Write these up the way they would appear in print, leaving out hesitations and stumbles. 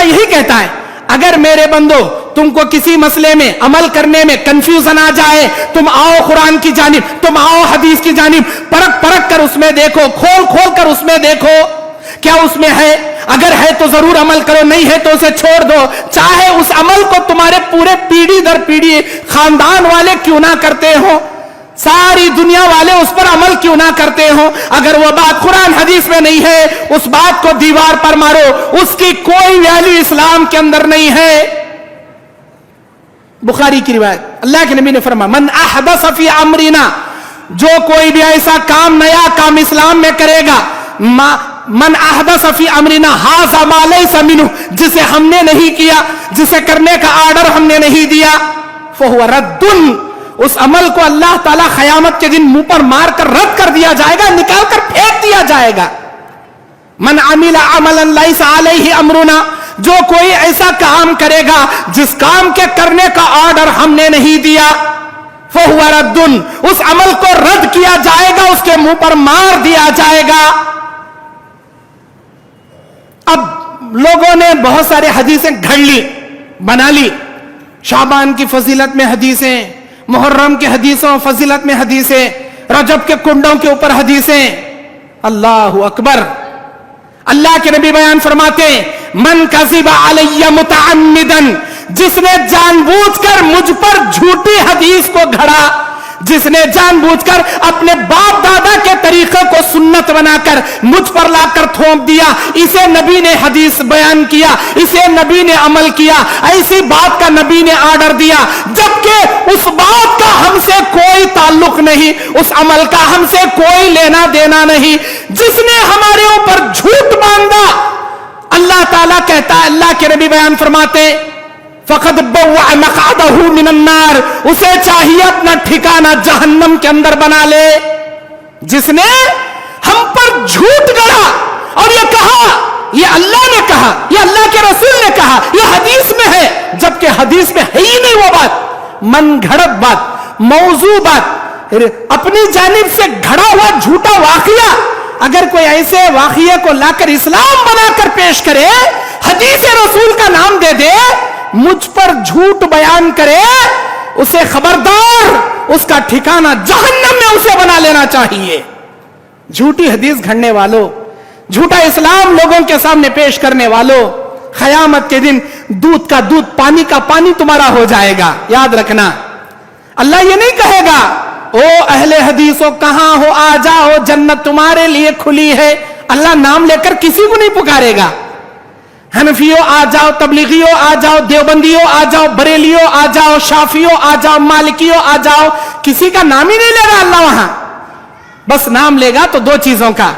اللہ یہی کہتا ہے اگر میرے بندو تم کو کسی مسئلے میں عمل کرنے میں کنفیوژن آ جائے، تم آؤ قرآن کی جانب، تم آؤ حدیث کی جانب، پرکھ پرکھ کر اس میں دیکھو، کھول کھول کر اس میں دیکھو کیا اس میں ہے، اگر ہے تو ضرور عمل کرو، نہیں ہے تو اسے چھوڑ دو، چاہے اس عمل کو تمہارے پورے پیڑھی در پیڑھی خاندان والے کیوں نہ کرتے ہو، ساری دنیا والے اس پر عمل کیوں نہ کرتے ہو، اگر وہ بات قرآن حدیث میں نہیں ہے اس بات کو دیوار پر مارو، اس کی کوئی ویلیو اسلام کے اندر نہیں ہے۔ بخاری کی روایت، اللہ کے نبی نے فرمایا من احدث فی امرنا، جو کوئی بھی ایسا کام، نیا کام اسلام میں کرے گا، من احدث فی امرنا ھذا ما لیس منہ، جسے ہم نے نہیں کیا، جسے کرنے کا آرڈر ہم نے نہیں دیا، فہو رد، اس عمل کو اللہ تعالیٰ قیامت کے دن منہ پر مار کر رد کر دیا جائے گا، نکال کر پھینک دیا جائے گا۔ من عمل عملا لیس علیہ امرنا، جو کوئی ایسا کام کرے گا جس کام کے کرنے کا آرڈر ہم نے نہیں دیا، فہو رد، اس عمل کو رد کیا جائے گا، اس کے منہ پر مار دیا جائے گا۔ اب لوگوں نے بہت سارے حدیثیں گھڑ لی، بنا لی، شعبان کی فضیلت میں حدیثیں، محرم کے حدیثوں فضیلت میں حدیثیں، رجب کے کنڈوں کے اوپر حدیثیں، اللہ اکبر۔ اللہ کے نبی بیان فرماتے ہیں من کذب علی متعمدا، جس نے جان بوجھ کر مجھ پر جھوٹی حدیث کو گھڑا، جس نے جان بوجھ کر اپنے باپ دادا کے طریقے کو سنت بنا کر مجھ پر لا کر تھوپ دیا، اسے نبی نے حدیث بیان کیا، اسے نبی نے عمل کیا، ایسی بات کا نبی نے آرڈر دیا، جبکہ اس بات کا ہم سے کوئی تعلق نہیں، اس عمل کا ہم سے کوئی لینا دینا نہیں، جس نے ہمارے اوپر جھوٹ باندھا، اللہ تعالیٰ کہتا ہے، اللہ کے نبی بیان فرماتے فقد بوع مقعدہ من النار، اسے چاہیے اپنا ٹھکانہ جہنم کے اندر بنا لے۔ جس نے ہم پر جھوٹ گڑا اور یہ کہا یہ اللہ نے کہا، یہ اللہ کے رسول نے کہا، یہ حدیث میں ہے، جبکہ حدیث میں ہے ہی نہیں وہ بات، من گھڑت بات، موضوع بات، اپنی جانب سے گھڑا ہوا جھوٹا واقعہ، اگر کوئی ایسے واقعے کو لا کر اسلام بنا کر پیش کرے، حدیث رسول کا نام دے دے، مجھ پر جھوٹ بیان کرے، اسے خبردار، اس کا ٹھکانہ جہنم میں اسے بنا لینا چاہیے۔ جھوٹی حدیث گھڑنے والوں، جھوٹا اسلام لوگوں کے سامنے پیش کرنے والوں، قیامت کے دن دودھ کا دودھ، پانی کا پانی تمہارا ہو جائے گا، یاد رکھنا۔ اللہ یہ نہیں کہے گا او اہل حدیثوں کہاں ہو، آ جاؤ جنت تمہارے لیے کھلی ہے، اللہ نام لے کر کسی کو نہیں پکارے گا، حنفیوں آ جاؤ، تبلیغیوں آ جاؤ، دیوبندیوں آ جاؤ، بریلیوں آ جاؤ، شافیوں آ جاؤ، مالکیوں آ جاؤ، کسی کا نام ہی نہیں لے گا اللہ وہاں، بس نام لے گا تو دو چیزوں کا،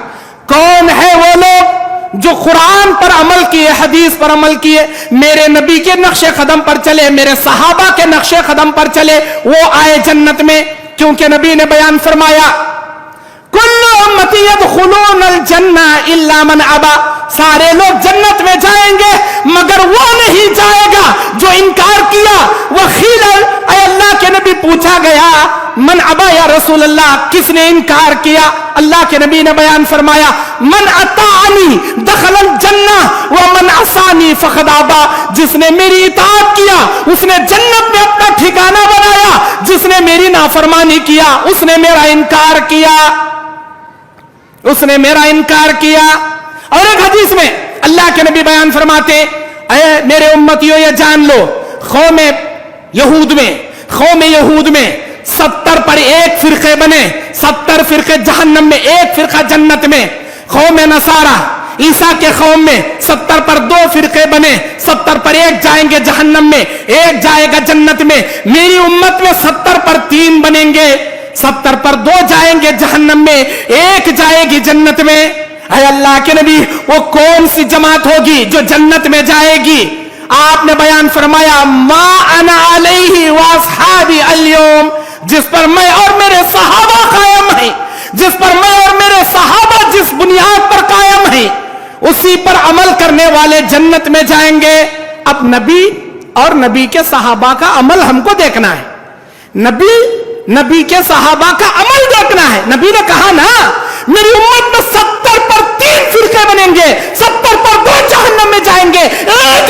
کون ہے وہ لوگ جو قرآن پر عمل کیے، حدیث پر عمل کیے، میرے نبی کے نقش قدم پر چلے، میرے صحابہ کے نقش قدم پر چلے، وہ آئے جنت میں، کیونکہ نبی نے بیان فرمایا کل امتی یدخلون الجنہ الا من ابا، سارے لوگ جنت میں جائیں گے مگر وہ نہیں جائے گا جو انکار کیا، وقیل اے اللہ کے نبی پوچھا گیا من ابا یا رسول اللہ، کس نے انکار کیا؟ اللہ کے نبی نے بیان فرمایا من اطاعنی دخل الجنہ ومن عصانی فقد ابا، جس نے میری اطاعت کیا اس نے جنت میں اپنا ٹھکانہ بنایا، جس نے میری نافرمانی کیا اس نے میرا انکار کیا، اس نے میرا انکار کیا۔ اور ایک حدیث میں اللہ کے نبی بیان فرماتے اے میرے امتیوں یہ جان لو، قوم یہود میں 70 پر ایک فرقے بنے، 70 فرقے جہنم میں، ایک فرقہ جنت میں، قوم نصارہ عیسیٰ کے قوم میں 70 پر 2 فرقے بنے، 70 پر ایک جائیں گے جہنم میں، ایک جائے گا جنت میں، میری امت میں 70 پر 3 بنیں گے، 70 پر 2 جائیں گے جہنم میں، ایک جائے گی جنت میں۔ اے اللہ کے نبی وہ کون سی جماعت ہوگی جو جنت میں جائے گی؟ آپ نے بیان فرمایا ما انا علیہ واصحابی اليوم، جس پر میں اور میرے صحابہ قائم ہیں، جس پر میں اور میرے صحابہ جس بنیاد پر قائم ہیں، اسی پر عمل کرنے والے جنت میں جائیں گے۔ اب نبی اور نبی کے صحابہ کا عمل ہم کو دیکھنا ہے، نبی کے صحابہ کا عمل دیکھنا ہے۔ نبی نے کہا نا میری امت میں 70 پر 3 فرقے بنیں گے، 70 پر 2 جہنم میں جائیں گے، ایک